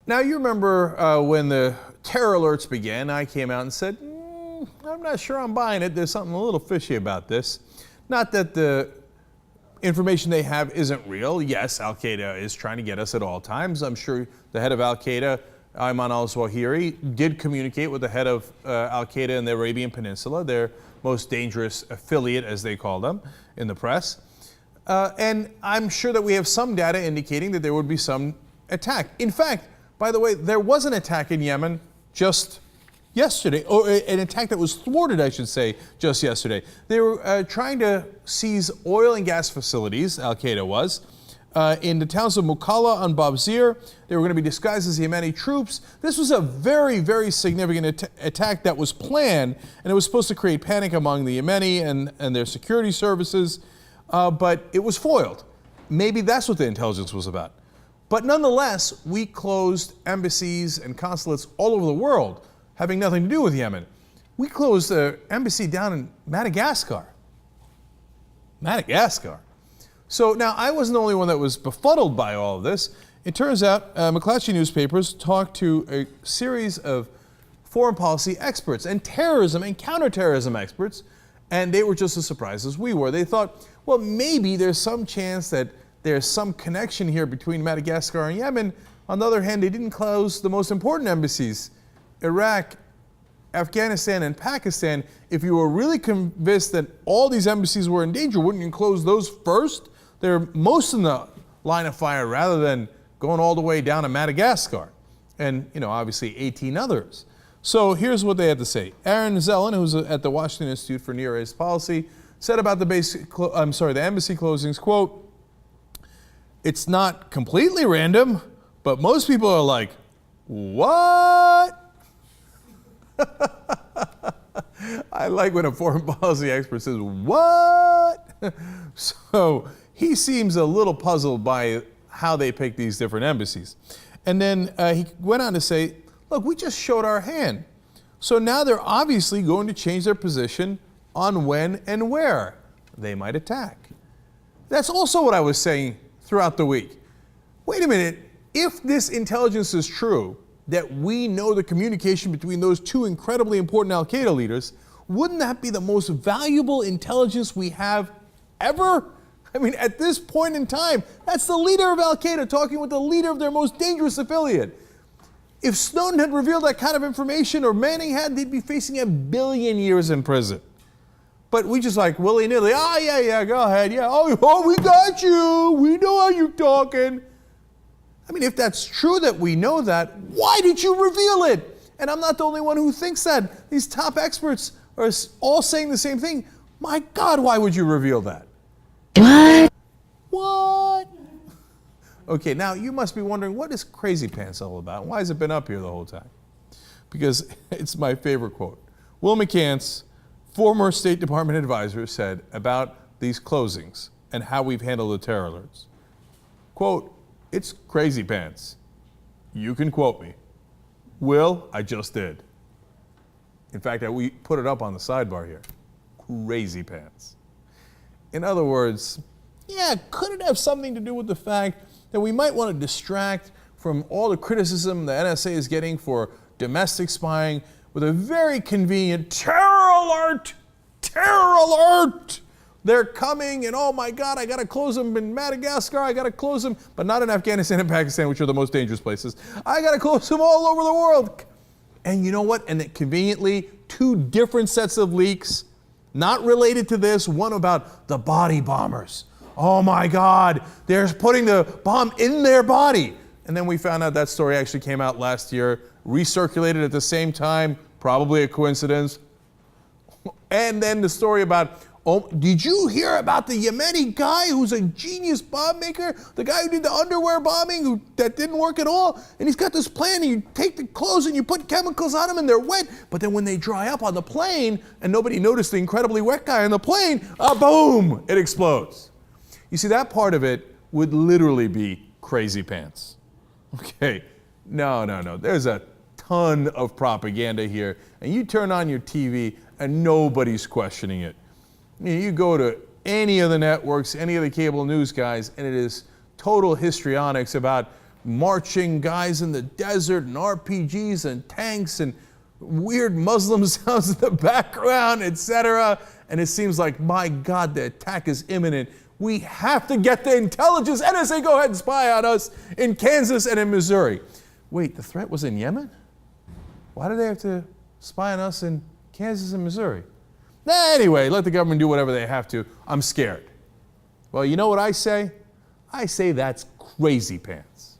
Now, you remember when the terror alerts began, I came out and said, I'm not sure I'm buying it. There's something a little fishy about this. Not that the information they have isn't real. Yes, Al-Qaeda is trying to get us at all times. I'm sure the head of Al-Qaeda, Ayman al-Zawahiri, did communicate with the head of Al-Qaeda in the Arabian Peninsula, their most dangerous affiliate, as they call them, in the press. And I'm sure that we have some data indicating that there would be some attack. In fact, by the way, there was an attack in Yemen just yesterday, or an attack that was thwarted, I should say, just yesterday. They were trying to seize oil and gas facilities, Al-Qaeda was, in the towns of Mukalla and Babzir. They were going to be disguised as Yemeni troops. This was a very, very significant attack that was planned, and it was supposed to create panic among the Yemeni and their security services, but it was foiled. Maybe that's what the intelligence was about. But nonetheless, we closed embassies and consulates all over the world, having nothing to do with Yemen. We closed the embassy down in Madagascar. Madagascar. So now, I wasn't the only one that was befuddled by all of this. It turns out McClatchy newspapers talked to a series of foreign policy experts and terrorism and counterterrorism experts, and they were just as surprised as we were. They thought, well, maybe there's some chance that there's some connection here between Madagascar and Yemen. On the other hand, they didn't close the most important embassies, Iraq, Afghanistan, and Pakistan. If you were really convinced that all these embassies were in danger, wouldn't you close those first? They're most in the line of fire rather than going all the way down to Madagascar. And, obviously 18 others. So here's what they had to say. Aaron Zellin, who's at the Washington Institute for Near East Policy, said about the embassy closings, quote, "It's not completely random, but most people are like, what?" I like when a foreign policy expert says, what? So he seems a little puzzled by how they pick these different embassies. And then he went on to say, look, we just showed our hand. So now they're obviously going to change their position on when and where they might attack. That's also what I was saying throughout the week. Wait a minute, if this intelligence is true, that we know the communication between those two incredibly important Al-Qaeda leaders, wouldn't that be the most valuable intelligence we have ever? I mean, at this point in time, that's the leader of Al-Qaeda talking with the leader of their most dangerous affiliate. If Snowden had revealed that kind of information, or Manning had, they'd be facing 1 billion years in prison. But we just like willy-nilly, yeah, go ahead, yeah, oh, we got you, we know how you're talking. I mean, if that's true that we know that, why did you reveal it? And I'm not the only one who thinks that. These top experts are all saying the same thing. My God, why would you reveal that? What? Okay, now you must be wondering, what is Crazy Pants all about? Why has it been up here the whole time? Because it's my favorite quote. Will McCants, former State Department advisor, said about these closings and how we've handled the terror alerts. Quote, "It's crazy pants. You can quote me." Will, I just did. In fact, we put it up on the sidebar here. Crazy pants. In other words, yeah, could it have something to do with the fact that we might want to distract from all the criticism the NSA is getting for domestic spying with a very convenient terror alert? Terror alert! They're coming, and oh my God, I got to close them in Madagascar, I got to close them, but not in Afghanistan and Pakistan, which are the most dangerous places. I got to close them all over the world. And you know what? And that conveniently, 2 different sets of leaks, not related to this, one about the body bombers. Oh my God, they're putting the bomb in their body. And then we found out that story actually came out last year, recirculated at the same time, probably a coincidence. And then the story about, oh, did you hear about the Yemeni guy who's a genius bomb maker? The guy who did the underwear bombing that didn't work at all? And he's got this plan, and you take the clothes and you put chemicals on them and they're wet, but then when they dry up on the plane and nobody noticed the incredibly wet guy on the plane, boom, it explodes. You see, that part of it would literally be crazy pants. Okay, no. There's a ton of propaganda here, and you turn on your TV and nobody's questioning it. You go to any of the networks, any of the cable news guys, and it is total histrionics about marching guys in the desert and RPGs and tanks and weird Muslim sounds in the background, etc. And it seems like, my God, the attack is imminent. We have to get the intelligence. NSA, go ahead and spy on us in Kansas and in Missouri. Wait, the threat was in Yemen? Why do they have to spy on us in Kansas and Missouri? Anyway, let the government do whatever they have to. I'm scared. Well, you know what I say? I say that's crazy pants.